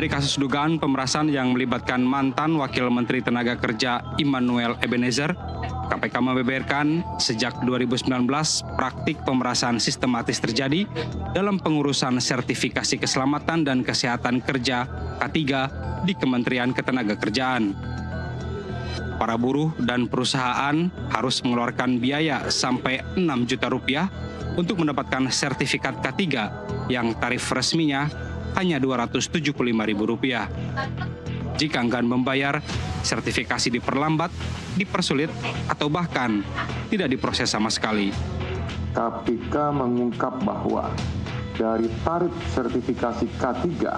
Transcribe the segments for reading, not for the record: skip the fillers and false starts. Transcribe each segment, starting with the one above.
Dari kasus dugaan pemerasan yang melibatkan mantan Wakil Menteri Tenaga Kerja Immanuel Ebenezer, KPK membeberkan sejak 2019 praktik pemerasan sistematis terjadi dalam pengurusan sertifikasi keselamatan dan kesehatan kerja K3 di Kementerian Ketenagakerjaan. Para buruh dan perusahaan harus mengeluarkan biaya sampai 6 juta rupiah untuk mendapatkan sertifikat K3 yang tarif resminya hanya Rp275.000. Jika enggan membayar, sertifikasi diperlambat, dipersulit, atau bahkan tidak diproses sama sekali. KPK mengungkap bahwa dari tarif sertifikasi K3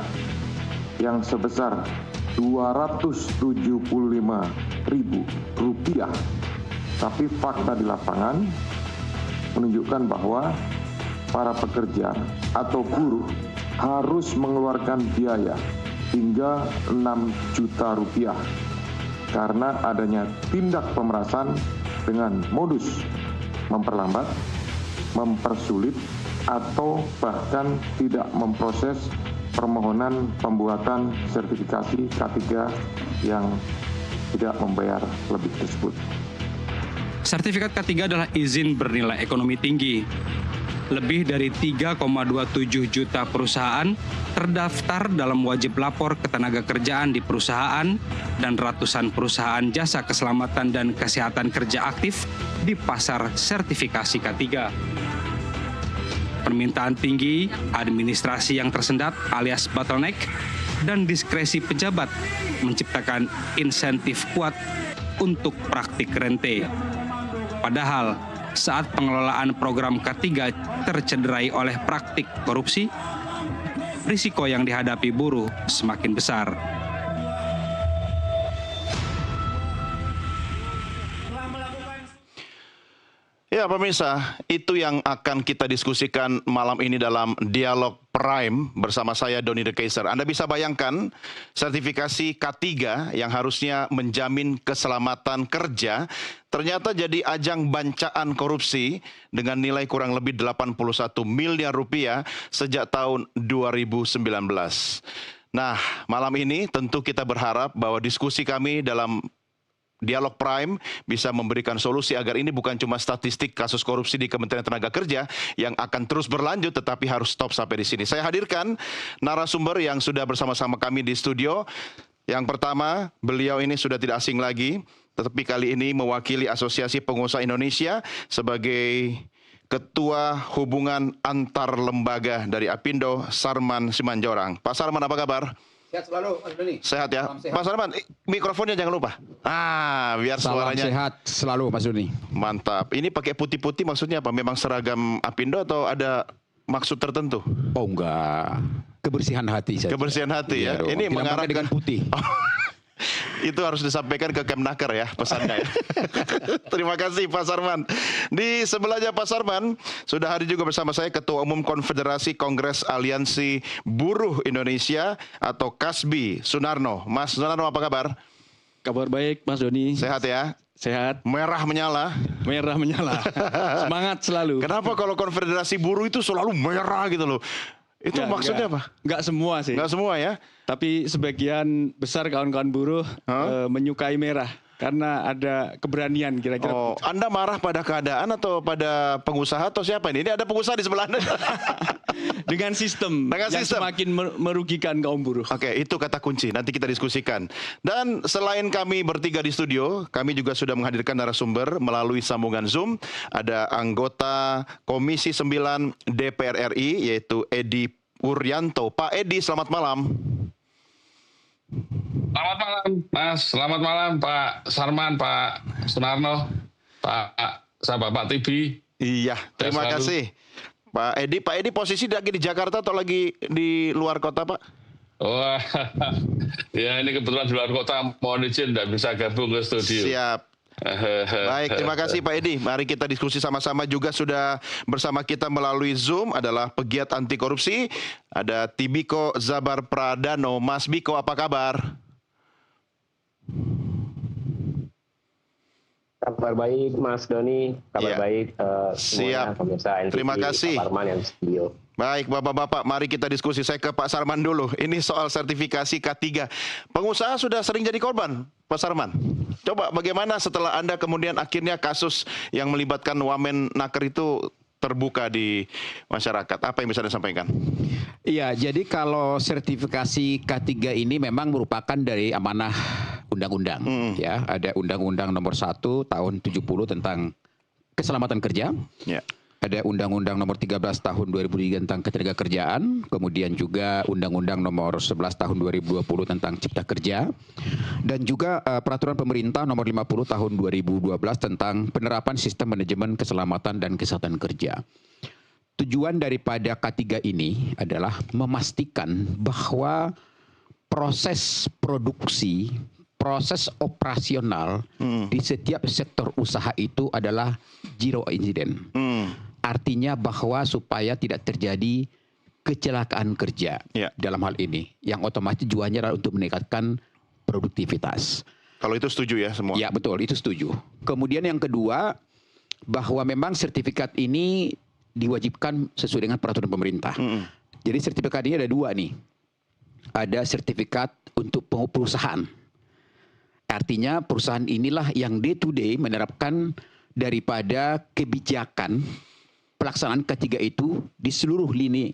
yang sebesar Rp275.000, tapi fakta di lapangan menunjukkan bahwa para pekerja atau buruh harus mengeluarkan biaya hingga 6 juta rupiah karena adanya tindak pemerasan dengan modus memperlambat, mempersulit, atau bahkan tidak memproses permohonan pembuatan sertifikasi K3 yang tidak membayar lebih tersebut. Sertifikat K3 adalah izin bernilai ekonomi tinggi. Lebih dari 3,27 juta perusahaan terdaftar dalam wajib lapor ketenagakerjaan di perusahaan dan ratusan perusahaan jasa keselamatan dan kesehatan kerja aktif di pasar sertifikasi K3. Permintaan tinggi, administrasi yang tersendat alias bottleneck, dan diskresi pejabat menciptakan insentif kuat untuk praktik rente. Padahal, saat pengelolaan program K3 tercederai oleh praktik korupsi, risiko yang dihadapi buruh semakin besar. Ya pemirsa, itu yang akan kita diskusikan malam ini dalam Dialog Prime bersama saya Doni The Kaiser. Anda bisa bayangkan sertifikasi K3 yang harusnya menjamin keselamatan kerja ternyata jadi ajang bancaan korupsi dengan nilai kurang lebih 81 miliar rupiah sejak tahun 2019. Nah, malam ini tentu kita berharap bahwa diskusi kami dalam Dialog Prime bisa memberikan solusi agar ini bukan cuma statistik kasus korupsi di Kementerian Tenaga Kerja yang akan terus berlanjut tetapi harus stop sampai di sini. Saya hadirkan narasumber yang sudah bersama-sama kami di studio. Yang pertama, beliau ini sudah tidak asing lagi, tetapi kali ini mewakili Asosiasi Pengusaha Indonesia sebagai Ketua Hubungan Antar Lembaga dari Apindo, Sarman Simanjorang. Pak Sarman, apa kabar? Sehat selalu, Mas Doni. Sehat ya, sehat. Pak Sarman. Mikrofonnya jangan lupa. Biar Salam suaranya sehat selalu, Mas Doni. mantap. Ini pakai putih-putih maksudnya apa? Memang seragam Apindo atau ada maksud tertentu? Oh enggak, kebersihan hati saja. Kebersihan hati ya. Iya dong. Ini Tidak mengarah pakai dengan putih. Itu harus disampaikan ke Kemnaker ya pesannya. Ya. Terima kasih Pak Sarman. Di sebelahnya Pak Sarman sudah hadir juga bersama saya Ketua Umum Konfederasi Kongres Aliansi Buruh Indonesia atau KASBI, Sunarno. Mas Sunarno, apa kabar? Kabar baik, Mas Doni. Sehat ya? Sehat. Merah menyala. Merah menyala. Semangat selalu. Kenapa kalau Konfederasi Buruh itu selalu merah gitu loh? Itu maksudnya apa? Enggak semua sih. Enggak semua ya? Tapi sebagian besar kawan-kawan buruh menyukai merah. Karena ada keberanian kira-kira. Oh, Anda marah pada keadaan atau pada pengusaha atau siapa ini? Ini ada pengusaha di sebelah Anda. Dengan sistem yang semakin merugikan kaum buruh. Oke, itu kata kunci. Nanti kita diskusikan. Dan selain kami bertiga di studio, kami juga sudah menghadirkan narasumber melalui sambungan Zoom. Ada anggota Komisi 9 DPR RI, yaitu Edi Puryanto. Pak Edi, selamat malam. Selamat malam, Mas. Selamat malam, Pak Sarman, Pak Sunarno, Pak Tibi. Iya, terima kasih. Pak Edi posisi lagi di Jakarta atau lagi di luar kota, Pak? Wah, ya ini kebetulan di luar kota, mohon izin tidak bisa gabung ke studio. Siap. Baik, terima kasih Pak Edi. Mari kita diskusi sama-sama. Juga sudah bersama kita melalui Zoom adalah pegiat anti korupsi. Ada Tibiko Zabar Pradano. Mas Biko, apa kabar? Kabar baik Mas Doni, kabar baik semuanya pemirsa NTV, terima kasih. Pak Arman yang di studio. Baik, Bapak-Bapak, mari kita diskusi. Saya ke Pak Sarman dulu. Ini soal sertifikasi K3. Pengusaha sudah sering jadi korban, Pak Sarman. Coba bagaimana setelah Anda kemudian akhirnya kasus yang melibatkan Wamen Naker itu terbuka di masyarakat. Apa yang bisa Anda sampaikan? Iya, jadi kalau sertifikasi K3 ini memang merupakan dari amanah undang-undang. Ya, ada Undang-Undang Nomor 1 Tahun 70 tentang keselamatan kerja. Ya. Ada Undang-Undang Nomor 13 Tahun 2003 tentang ketenagakerjaan, kemudian juga Undang-Undang Nomor 11 Tahun 2020 tentang Cipta Kerja, dan juga Peraturan Pemerintah Nomor 50 Tahun 2012 tentang penerapan sistem manajemen keselamatan dan kesehatan kerja. Tujuan daripada K3 ini adalah memastikan bahwa proses produksi, proses operasional di setiap sektor usaha itu adalah zero incident. Artinya bahwa supaya tidak terjadi kecelakaan kerja dalam hal ini. Yang otomatis tujuannya adalah untuk meningkatkan produktivitas. Kalau itu setuju ya semua? Ya betul, itu setuju. Kemudian yang kedua, bahwa memang sertifikat ini diwajibkan sesuai dengan peraturan pemerintah. Jadi sertifikat ini ada dua nih. Ada sertifikat untuk perusahaan. Artinya perusahaan inilah yang day to day menerapkan daripada kebijakan pelaksanaan K3 itu di seluruh lini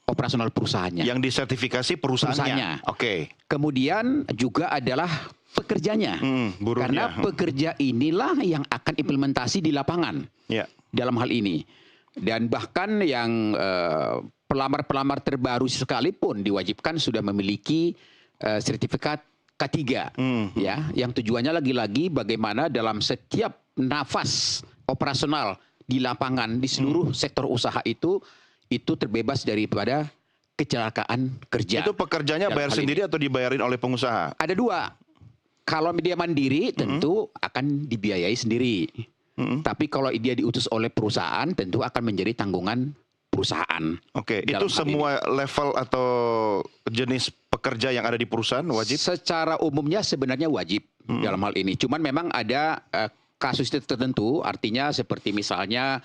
operasional perusahaannya. Yang disertifikasi perusahaannya. Oke. Kemudian juga adalah pekerjanya. Karena pekerja inilah yang akan implementasi di lapangan dalam hal ini. Dan bahkan yang pelamar-pelamar terbaru sekalipun diwajibkan sudah memiliki sertifikat K3. Ya, yang tujuannya lagi-lagi bagaimana dalam setiap nafas operasional di lapangan di seluruh sektor usaha itu terbebas daripada kecelakaan kerja. Itu pekerjanya bayar sendiri atau dibayarin oleh pengusaha? Ada dua. Kalau dia mandiri tentu akan dibiayai sendiri. Tapi kalau dia diutus oleh perusahaan tentu akan menjadi tanggungan perusahaan. Oke, itu semua level atau jenis pekerja yang ada di perusahaan wajib? Secara umumnya sebenarnya wajib dalam hal ini. Cuman memang ada kasus tertentu, artinya seperti misalnya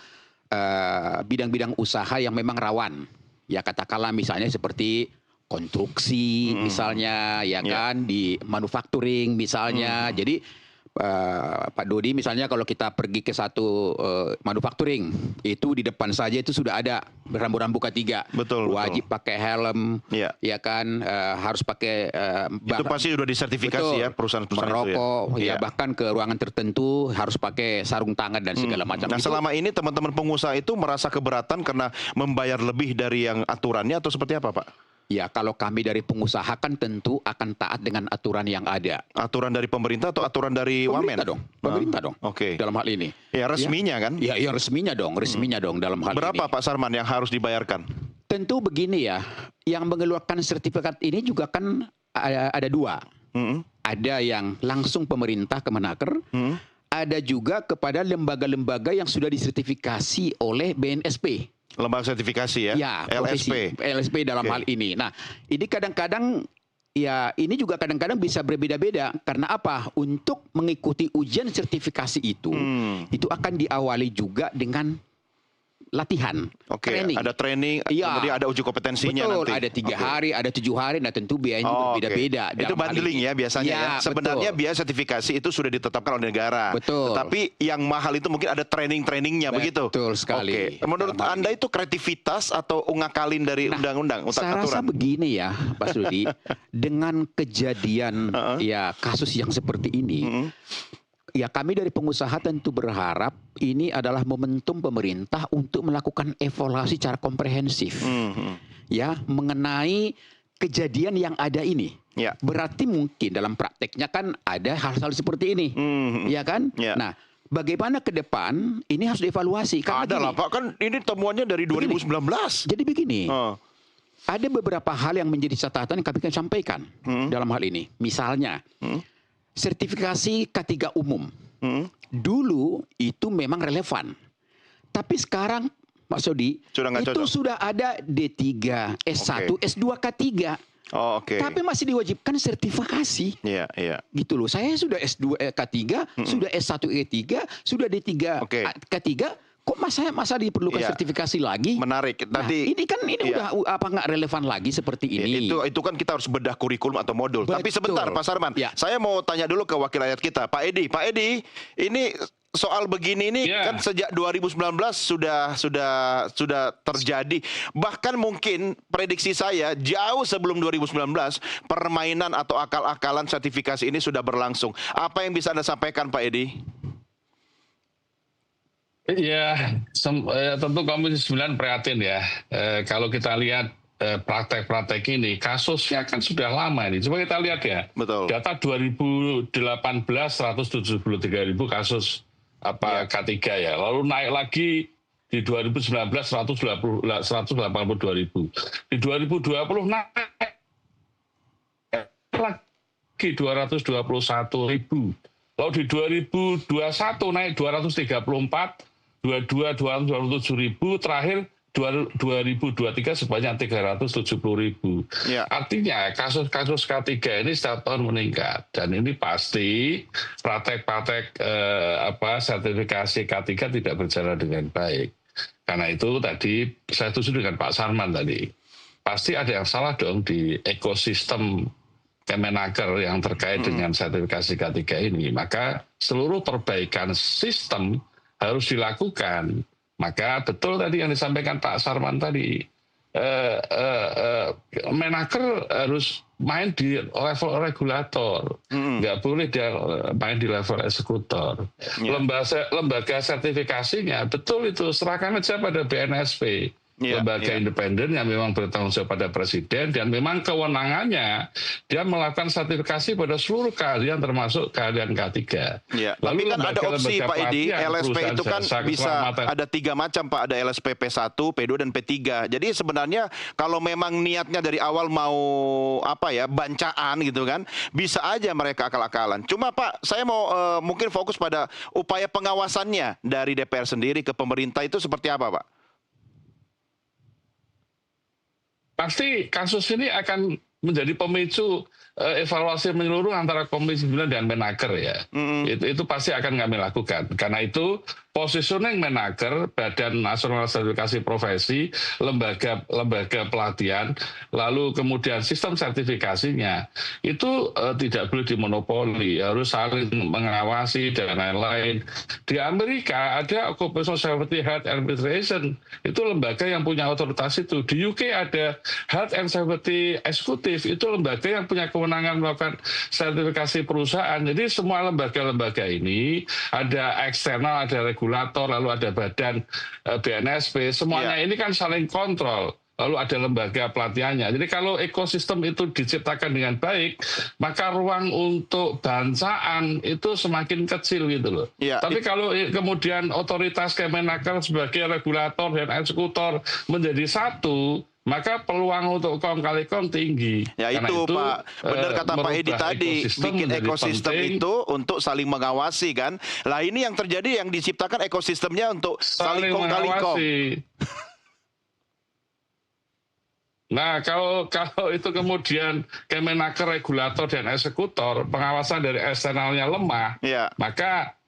bidang-bidang usaha yang memang rawan. Ya katakanlah misalnya seperti konstruksi misalnya, ya kan, di manufacturing misalnya. Jadi Pak Dodi misalnya kalau kita pergi ke satu manufacturing, itu di depan saja itu sudah ada rambu-rambu K3. Betul. Wajib pakai helm, ya kan, harus pakai itu pasti sudah disertifikasi ya perusahaan-perusahaan merokok, itu ya bahkan ke ruangan tertentu harus pakai sarung tangan dan segala macam. Nah, selama ini teman-teman pengusaha itu merasa keberatan karena membayar lebih dari yang aturannya atau seperti apa, Pak? Ya, kalau kami dari pengusaha kan tentu akan taat dengan aturan yang ada. Aturan dari pemerintah atau aturan dari Wamen? Pemerintah dong. Oke. Dalam hal ini. Ya, resminya kan? Ya, resminya dong dalam hal ini. Berapa Pak Sarman yang harus dibayarkan? Tentu begini ya, yang mengeluarkan sertifikat ini juga kan ada dua. Ada yang langsung pemerintah Kemenaker, ada juga kepada lembaga-lembaga yang sudah disertifikasi oleh BNSP. Lembaga sertifikasi ya? LSP. LSP dalam hal ini. Nah, ini kadang-kadang ya ini juga kadang-kadang bisa berbeda-beda. Karena apa? Untuk mengikuti ujian sertifikasi itu akan diawali juga dengan latihan. Training. Ada training, kemudian ada uji kompetensinya betul, nanti. Ada 3 hari, ada 7 hari, nah tentu biayanya berbeda-beda. Itu bundling ya biasanya ya. Sebenarnya biaya sertifikasi itu sudah ditetapkan oleh negara. Betul. Tapi yang mahal itu mungkin ada training-trainingnya begitu. Betul sekali. Menurut Anda itu kreativitas atau ngakalin dari undang-undang? Saya rasa begini ya, Pak Sudi, dengan kejadian ya kasus yang seperti ini, ya kami dari pengusaha tentu berharap ini adalah momentum pemerintah untuk melakukan evaluasi secara komprehensif ya mengenai kejadian yang ada ini. Berarti mungkin dalam prakteknya kan ada hal-hal seperti ini, ya kan? Nah, bagaimana ke depan ini harus dievaluasi. Ada lah Pak, kan ini temuannya dari 2019. Jadi begini, ada beberapa hal yang menjadi catatan yang kami akan sampaikan dalam hal ini. Misalnya, sertifikasi K3 umum. Dulu itu memang relevan. Tapi sekarang Pak Sodi, sudah ada D3, S1, S2, K3. Tapi masih diwajibkan sertifikasi. Gitu loh. Saya sudah S2, K3, sudah S1, E3, sudah D3, K3, kok masa diperlukan Iya. sertifikasi lagi? Menarik. Nah, Tadi ini kan Iya. udah apa nggak relevan lagi seperti ini? itu kan kita harus bedah kurikulum atau modul. Tapi Betul. sebentar Pak Sarman, Ya. saya mau tanya dulu ke wakil rakyat kita, Pak Edi. Pak Edi, ini soal begini ini Ya. kan sejak 2019 sudah terjadi. Bahkan mungkin prediksi saya jauh sebelum 2019 permainan atau akal-akalan sertifikasi ini sudah berlangsung. Apa yang bisa Anda sampaikan, Pak Edi? Ya, tentu Komisi 9 prihatin ya. Kalau kita lihat praktek-praktek ini, kasusnya kan sudah lama ini. Coba kita lihat ya. Betul. Data 2018 173.000 kasus K3 ya. Lalu naik lagi di 2019 182.000. Di 2020 naik lagi 221.000. Lalu di 2021 naik 234, 22 227.000, terakhir 2023 sebanyak 370.000. Ya. Artinya kasus-kasus K3 ini setiap tahun meningkat, dan ini pasti praktek-praktek sertifikasi K3 tidak berjalan dengan baik. Karena itu tadi saya setuju dengan Pak Sarman tadi, pasti ada yang salah dong di ekosistem Kemenaker yang terkait dengan sertifikasi K3 ini. Maka seluruh perbaikan sistem harus dilakukan. Maka betul tadi yang disampaikan Pak Sarman tadi, Menaker harus main di level regulator, nggak boleh dia main di level eksekutor. Lembaga sertifikasinya betul itu serahkan aja pada BNSP. Lembaga independen yang memang bertanggung jawab pada presiden, dan memang kewenangannya dia melakukan sertifikasi pada seluruh keahlian termasuk keahlian K3. Ya, tapi kan ada opsi Pak Edi, LSP itu kan bisa ada 3 macam Pak, ada LSP P1, P2 dan P3. Jadi sebenarnya kalau memang niatnya dari awal mau bancaan gitu kan, bisa aja mereka akal-akalan. Cuma Pak, saya mau mungkin fokus pada upaya pengawasannya dari DPR sendiri ke pemerintah itu seperti apa Pak? Pasti kasus ini akan menjadi pemicu evaluasi menyeluruh antara Komisi 9 dan Menaker ya. Itu pasti akan kami lakukan. Karena itu positioning Menaker, Badan Nasional Sertifikasi Profesi, lembaga pelatihan, lalu kemudian sistem sertifikasinya, itu tidak boleh dimonopoli, harus saling mengawasi dan lain-lain. Di Amerika ada Occupational Safety Health Administration, itu lembaga yang punya otoritas itu. Di UK ada Health and Safety Executive, itu lembaga yang punya kewenangan melakukan sertifikasi perusahaan. Jadi semua lembaga-lembaga ini ada eksternal, ada regulator, lalu ada badan BNSP, semuanya ini kan saling kontrol. Lalu ada lembaga pelatihannya. Jadi kalau ekosistem itu diciptakan dengan baik, maka ruang untuk bancaan itu semakin kecil gitu loh. Tapi kalau kemudian otoritas Kemenaker sebagai regulator dan eksekutor menjadi satu, maka peluang untuk kong kali kong tinggi. Ya itu Pak, benar kata Pak Edi tadi, bikin ekosistem itu untuk saling mengawasi kan. Lah ini yang terjadi, yang diciptakan ekosistemnya untuk saling kong kali kong. Nah, kalau itu kemudian Kemenaker regulator dan eksekutor, pengawasan dari eksternalnya lemah,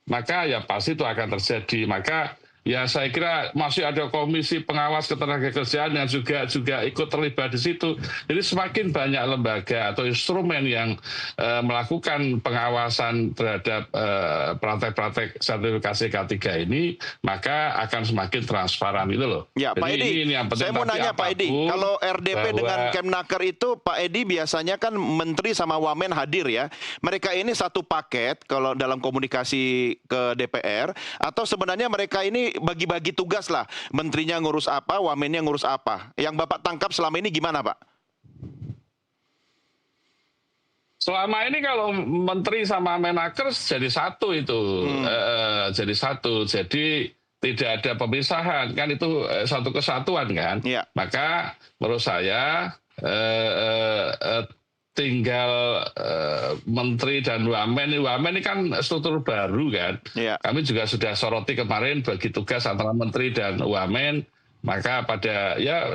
maka ya pasti itu akan terjadi. Maka ya saya kira masih ada komisi pengawas ketenagakerjaan yang juga ikut terlibat di situ. Jadi semakin banyak lembaga atau instrumen yang melakukan pengawasan terhadap praktek-praktek sertifikasi K3 ini, maka akan semakin transparan itu loh. Ya, Pak Edi, saya mau nanya Pak Edi, kalau RDP dengan Kemnaker itu Pak Edi biasanya kan Menteri sama Wamen hadir ya. Mereka ini satu paket kalau dalam komunikasi ke DPR, atau sebenarnya mereka ini bagi-bagi tugas lah, menterinya ngurus apa, wamennya ngurus apa. Yang Bapak tangkap selama ini gimana Pak? Selama ini kalau menteri sama Menaker jadi satu itu, jadi satu, jadi tidak ada pemisahan kan, itu satu kesatuan kan. Maka menurut saya tinggal menteri dan wamen ini kan struktur baru kan. Kami juga sudah soroti kemarin bagi tugas antara menteri dan wamen. Maka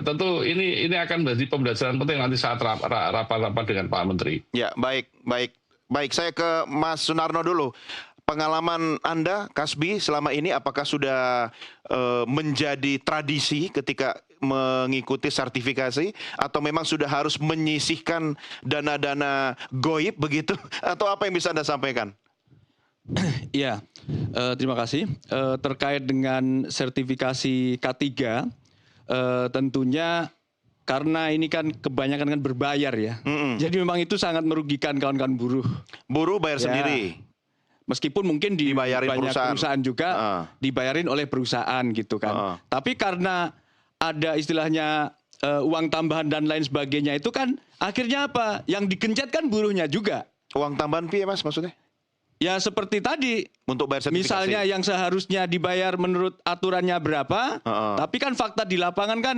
tentu ini akan menjadi pembelajaran penting nanti saat rapat-rapat dengan Pak Menteri. Ya, baik. Saya ke Mas Sunarno dulu. pengalaman Anda, Kasbi, selama ini apakah sudah menjadi tradisi ketika mengikuti sertifikasi, atau memang sudah harus menyisihkan dana-dana goib begitu, atau apa yang bisa Anda sampaikan? Iya, terima kasih. Terkait dengan sertifikasi K3, tentunya karena ini kan kebanyakan kan berbayar ya. Jadi memang itu sangat merugikan kawan-kawan buruh. Buruh bayar Ya. sendiri. Meskipun mungkin di Dibayarin banyak perusahaan juga dibayarin oleh perusahaan gitu kan. Tapi karena ada istilahnya uang tambahan dan lain sebagainya, itu kan akhirnya apa? Yang digencet kan buruhnya juga. Uang tambahan piye Mas maksudnya? Ya seperti tadi, Untuk bayar sertifikasi. misalnya yang seharusnya dibayar menurut aturannya berapa, tapi kan fakta di lapangan kan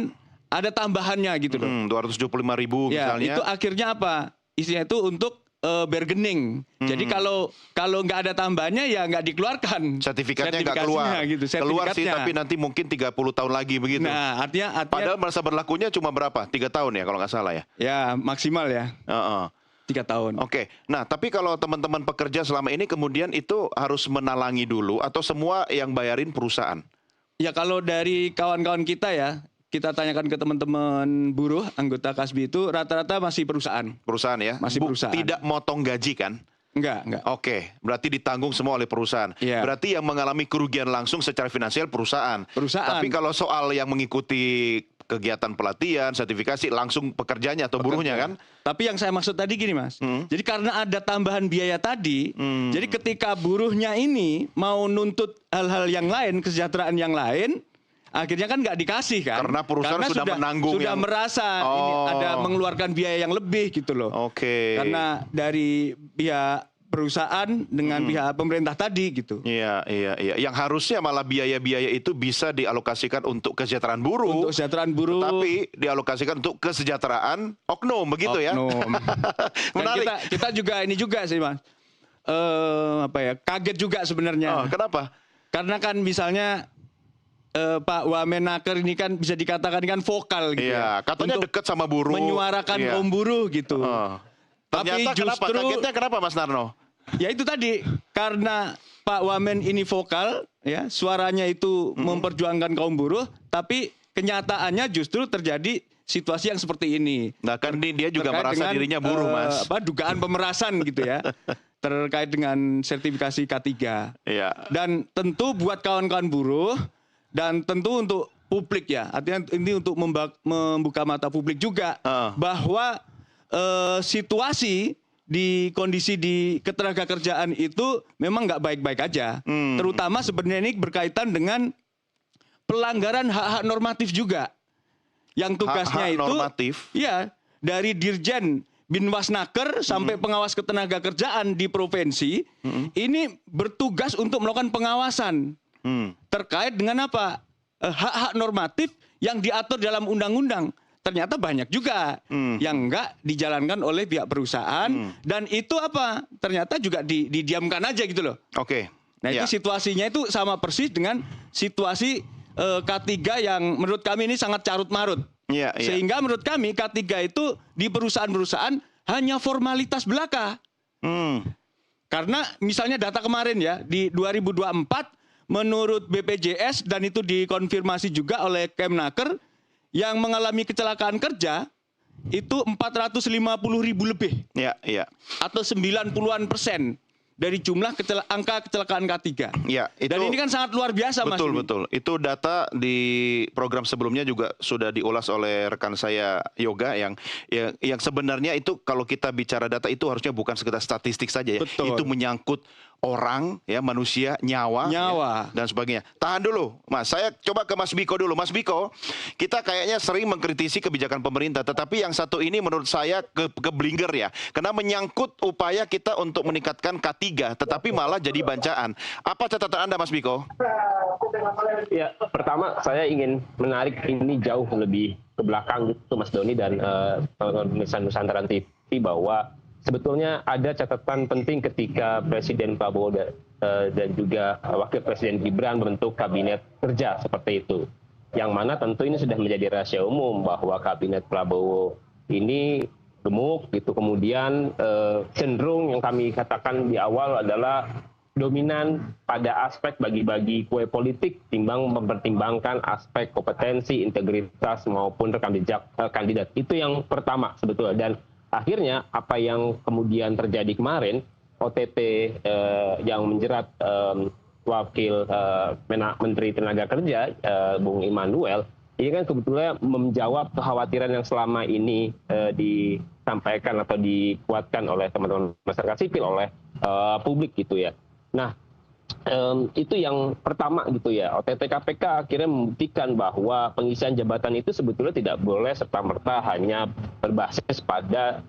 ada tambahannya gitu loh. 275.000 Ya, misalnya. itu akhirnya apa? Isinya itu untuk bargaining. Jadi kalau nggak ada tambahannya ya nggak dikeluarkan. Sertifikatnya nggak keluar. Sertifikasinya gitu, Keluar sih, sertifikatnya. tapi nanti mungkin 30 tahun lagi begitu. Nah, artinya Padahal masa berlakunya cuma berapa? 3 tahun ya kalau nggak salah ya? ya maksimal ya Heeh. 3 tahun. Oke, nah tapi kalau teman-teman pekerja selama ini kemudian itu harus menalangi dulu atau semua yang bayarin perusahaan? Ya kalau dari kawan-kawan kita ya, kita tanyakan ke teman-teman buruh anggota Kasbi itu rata-rata masih perusahaan. Perusahaan ya? Masih perusahaan. Tidak motong gaji kan? Enggak. Oke, berarti ditanggung semua oleh perusahaan. Iya. Berarti yang mengalami kerugian langsung secara finansial perusahaan. Perusahaan. Tapi kalau soal yang mengikuti kegiatan pelatihan, sertifikasi, langsung pekerjanya atau buruhnya kan? Tapi yang saya maksud tadi gini Mas, jadi karena ada tambahan biaya tadi, jadi ketika buruhnya ini mau nuntut hal-hal yang lain, kesejahteraan yang lain, akhirnya kan nggak dikasih kan? Karena perusahaan sudah menanggung sudah yang- merasa ini ada mengeluarkan biaya yang lebih gitu loh. Oke. Karena dari pihak perusahaan dengan pihak pemerintah tadi gitu. Iya. Yang harusnya malah biaya-biaya itu bisa dialokasikan untuk kesejahteraan buruh. Untuk kesejahteraan buruh. Tapi dialokasikan untuk kesejahteraan oknum, begitu ya? Oknum. Dan Menarik. kita juga ini juga sih Mas. Kaget juga sebenarnya. Kenapa? Karena kan misalnya Pak Wamenaker ini kan bisa dikatakan kan vokal gitu Iya, ya. katanya Untuk dekat sama buruh. menyuarakan Iya. kaum buruh gitu. Ternyata Tapi kenapa? justru Kagetnya kenapa Mas Narno? ya itu tadi karena Pak Wamen ini vokal ya, suaranya itu memperjuangkan kaum buruh, tapi kenyataannya justru terjadi situasi yang seperti ini. Nah kan dia juga Terkait merasa dengan, dirinya buruh, Mas. dugaan pemerasan gitu ya. Terkait dengan sertifikasi K3. Iya. Dan tentu buat kawan-kawan buruh dan tentu untuk publik ya, artinya ini untuk membuka mata publik juga bahwa situasi di kondisi di ketenaga kerjaan itu memang nggak baik-baik aja. Terutama sebenarnya ini berkaitan dengan pelanggaran hak-hak normatif juga. Yang tugasnya Hak-hak itu normatif? ya dari Dirjen Binwasnaker sampai pengawas ketenaga kerjaan di provinsi ini bertugas untuk melakukan pengawasan terkait dengan apa hak-hak normatif yang diatur dalam undang-undang. Ternyata banyak juga yang enggak dijalankan oleh pihak perusahaan dan itu apa ternyata juga didiamkan aja gitu loh. Oke. Nah Iya. itu situasinya itu sama persis dengan situasi K3 yang menurut kami ini sangat carut marut. Iya. Sehingga menurut kami K3 itu di perusahaan-perusahaan hanya formalitas belaka. Karena misalnya data kemarin ya di 2024 menurut BPJS dan itu dikonfirmasi juga oleh Kemnaker yang mengalami kecelakaan kerja itu 450.000 lebih Iya. atau 90-an% dari jumlah angka kecelakaan K3. Iya, itu Dan ini kan sangat luar biasa Mas. ini. betul. Itu data di program sebelumnya juga sudah diulas oleh rekan saya Yoga yang sebenarnya itu kalau kita bicara data itu harusnya bukan sekedar statistik saja ya. Betul. Itu menyangkut orang ya, manusia, nyawa. Ya, dan sebagainya. Tahan dulu, Mas. Saya coba ke Mas Biko dulu. Mas Biko, kita kayaknya sering mengkritisi kebijakan pemerintah, tetapi yang satu ini menurut saya keblinger ya. Karena menyangkut upaya kita untuk meningkatkan K3, tetapi malah jadi bancaan. Apa catatan Anda, Mas Biko? Ya, pertama saya ingin menarik ini jauh lebih ke belakang gitu, Mas Doni dan pemirsa Nusantara TV bahwa sebetulnya ada catatan penting ketika Presiden Prabowo dan juga Wakil Presiden Gibran membentuk kabinet kerja seperti itu. Yang mana tentu ini sudah menjadi rahasia umum bahwa kabinet Prabowo ini gemuk gitu. Kemudian cenderung yang kami katakan di awal adalah dominan pada aspek bagi-bagi kue politik timbang mempertimbangkan aspek kompetensi, integritas maupun rekam jejak kandidat. Itu yang pertama sebetulnya. Dan akhirnya apa yang kemudian terjadi kemarin, OTT yang menjerat Wakil Menteri Tenaga Kerja Bung Immanuel, ini kan sebetulnya menjawab kekhawatiran yang selama ini disampaikan atau dikuatkan oleh teman-teman masyarakat sipil, oleh publik gitu ya. Nah, itu yang pertama gitu ya. OTT KPK akhirnya membuktikan bahwa pengisian jabatan itu sebetulnya tidak boleh serta-merta hanya berbasis pada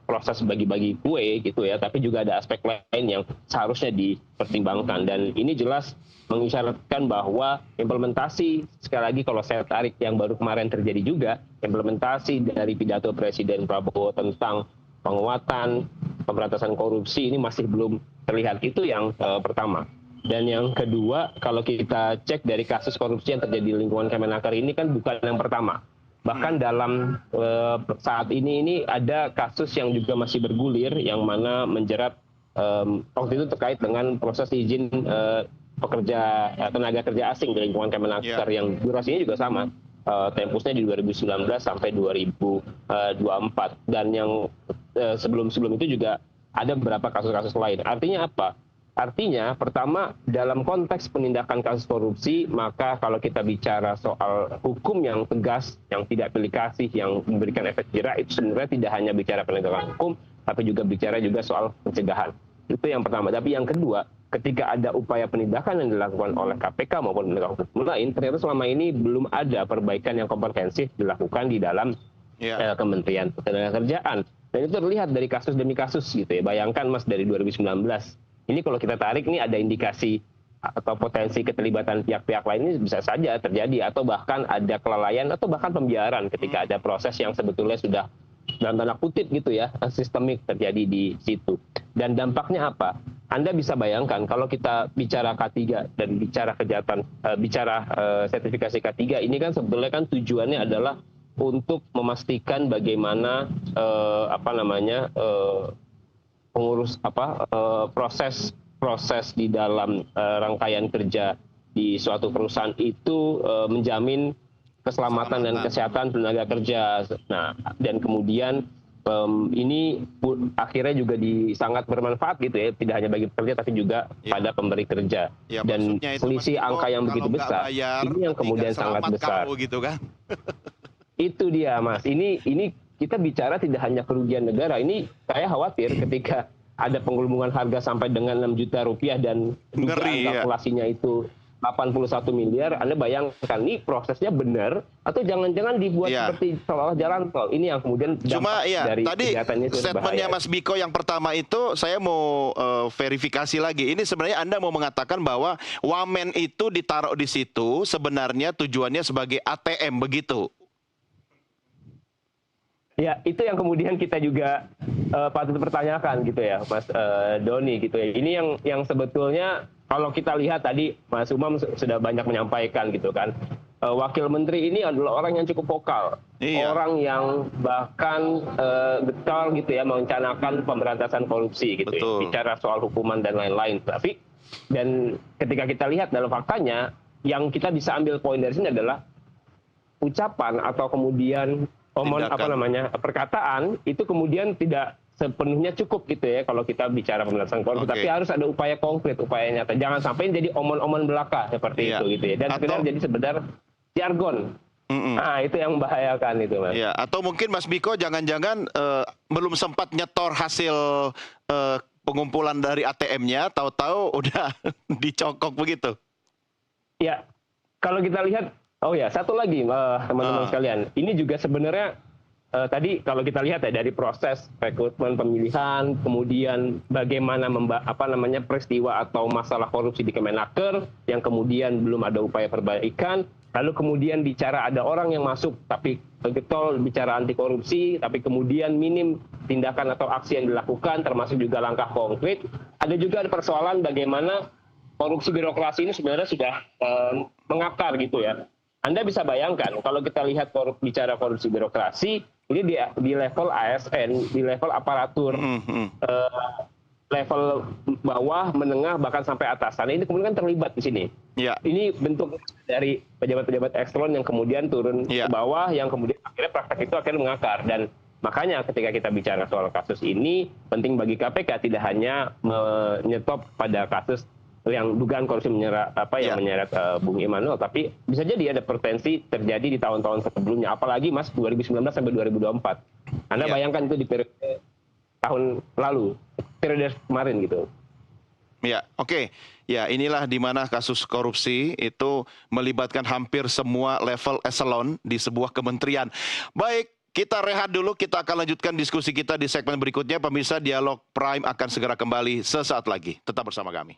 proses bagi-bagi kue gitu ya, tapi juga ada aspek lain yang seharusnya dipertimbangkan. Dan ini jelas mengisyaratkan bahwa implementasi, sekali lagi kalau saya tarik yang baru kemarin terjadi juga, implementasi dari pidato Presiden Prabowo tentang penguatan pemberantasan korupsi ini masih belum terlihat. Itu yang pertama. Dan yang kedua, kalau kita cek dari kasus korupsi yang terjadi di lingkungan Kemenaker ini kan bukan yang pertama. Bahkan dalam saat ini ada kasus yang juga masih bergulir, yang mana menjerat waktu itu terkait dengan proses izin tenaga kerja asing di lingkungan Kemenaker yang durasinya juga sama. Tempusnya di 2019 sampai 2024. Dan yang sebelum itu juga ada beberapa kasus-kasus lain. Artinya apa? Artinya pertama, dalam konteks penindakan kasus korupsi, maka kalau kita bicara soal hukum yang tegas, yang tidak pilih kasih, yang memberikan efek jerah, itu sebenarnya tidak hanya bicara penegakan hukum, tapi juga bicara juga soal pencegahan. Itu yang pertama. Tapi yang kedua, ketika ada upaya penindakan yang dilakukan oleh KPK maupun penegak hukum lain, ternyata selama ini belum ada perbaikan yang komprehensif dilakukan di dalam Kementerian Ketenagakerjaan. Dan itu terlihat dari kasus demi kasus gitu ya. Bayangkan Mas, dari 2019. Ini kalau kita tarik, ini ada indikasi atau potensi keterlibatan pihak-pihak lain ini bisa saja terjadi, atau bahkan ada kelalaian atau bahkan pembiaran ketika ada proses yang sebetulnya sudah dalam tanda kutip gitu ya, sistemik terjadi di situ. Dan dampaknya apa? Anda bisa bayangkan kalau kita bicara K3 dan bicara kejahatan, sertifikasi K3 ini kan sebetulnya kan tujuannya adalah untuk memastikan bagaimana proses di dalam rangkaian kerja di suatu perusahaan itu menjamin keselamatan dan kesehatan tenaga kerja. Nah, dan kemudian ini akhirnya juga sangat bermanfaat gitu ya, tidak hanya bagi pekerja tapi juga pada pemberi kerja. Dan selisih angka yang begitu besar, ini yang kemudian sangat besar. Gitu kan? Itu dia, Mas. Ini kita bicara tidak hanya kerugian negara. Ini saya khawatir ketika ada penggelembungan harga sampai dengan 6 juta rupiah dan kalkulasinya itu 81 miliar, Anda bayangkan ini prosesnya benar atau jangan-jangan dibuat seperti seolah-olah jalan tol. Ini yang kemudian dampak dari kegiatannya itu berbahaya. Statementnya Mas Biko yang pertama itu saya mau verifikasi lagi. Ini sebenarnya Anda mau mengatakan bahwa wamen itu ditaruh di situ sebenarnya tujuannya sebagai ATM begitu? Ya, itu yang kemudian kita juga patut pertanyakan gitu ya, Mas Doni gitu ya. Ini yang sebetulnya kalau kita lihat tadi Mas Umam sudah banyak menyampaikan gitu kan. Wakil Menteri ini adalah orang yang cukup vokal. Orang yang bahkan getol gitu ya merencanakan pemberantasan korupsi gitu ya. Bicara soal hukuman dan lain-lain. Tapi dan ketika kita lihat dalam faktanya, yang kita bisa ambil poin dari sini adalah ucapan atau kemudian perkataan itu kemudian tidak sepenuhnya cukup gitu ya kalau kita bicara pemberantasan korupsi, tapi harus ada upaya konkret, upaya nyata. Jangan sampai jadi omon-omon belaka seperti itu gitu ya. Dan sekedar jadi sekedar jargon. Nah, itu yang membahayakan itu, Mas. Ya, atau mungkin Mas Biko jangan-jangan belum sempat nyetor hasil pengumpulan dari ATM-nya, tahu-tahu udah dicokok begitu. Ya, kalau kita lihat, satu lagi teman-teman sekalian, ini juga sebenarnya tadi kalau kita lihat ya dari proses rekrutmen pemilihan, kemudian bagaimana peristiwa atau masalah korupsi di Kemenaker yang kemudian belum ada upaya perbaikan, lalu kemudian bicara ada orang yang masuk tapi getol bicara anti korupsi, tapi kemudian minim tindakan atau aksi yang dilakukan termasuk juga langkah konkret. Ada juga persoalan bagaimana korupsi birokrasi ini sebenarnya sudah mengakar gitu ya. Anda bisa bayangkan kalau kita lihat bicara korupsi birokrasi, ini di level ASN, di level aparatur level bawah, menengah, bahkan sampai atasan. Ini kemudian kan terlibat di sini. Ya. Ini bentuk dari pejabat-pejabat ekselon yang kemudian turun Ya. ke bawah, yang kemudian akhirnya praktek itu akhirnya mengakar. Dan makanya ketika kita bicara soal kasus ini, penting bagi KPK tidak hanya menyetop pada kasus yang dugaan korupsi menyeret Bung Immanuel, tapi bisa jadi ada potensi terjadi di tahun-tahun sebelumnya. Apalagi Mas 2019 sampai 2024. Anda Ya. bayangkan itu di periode tahun lalu, periode kemarin gitu. Ya, oke. Ya, inilah di mana kasus korupsi itu melibatkan hampir semua level eselon di sebuah kementerian. Baik, kita rehat dulu, kita akan lanjutkan diskusi kita di segmen berikutnya. Pemirsa, Dialog Prime akan segera kembali sesaat lagi. Tetap bersama kami.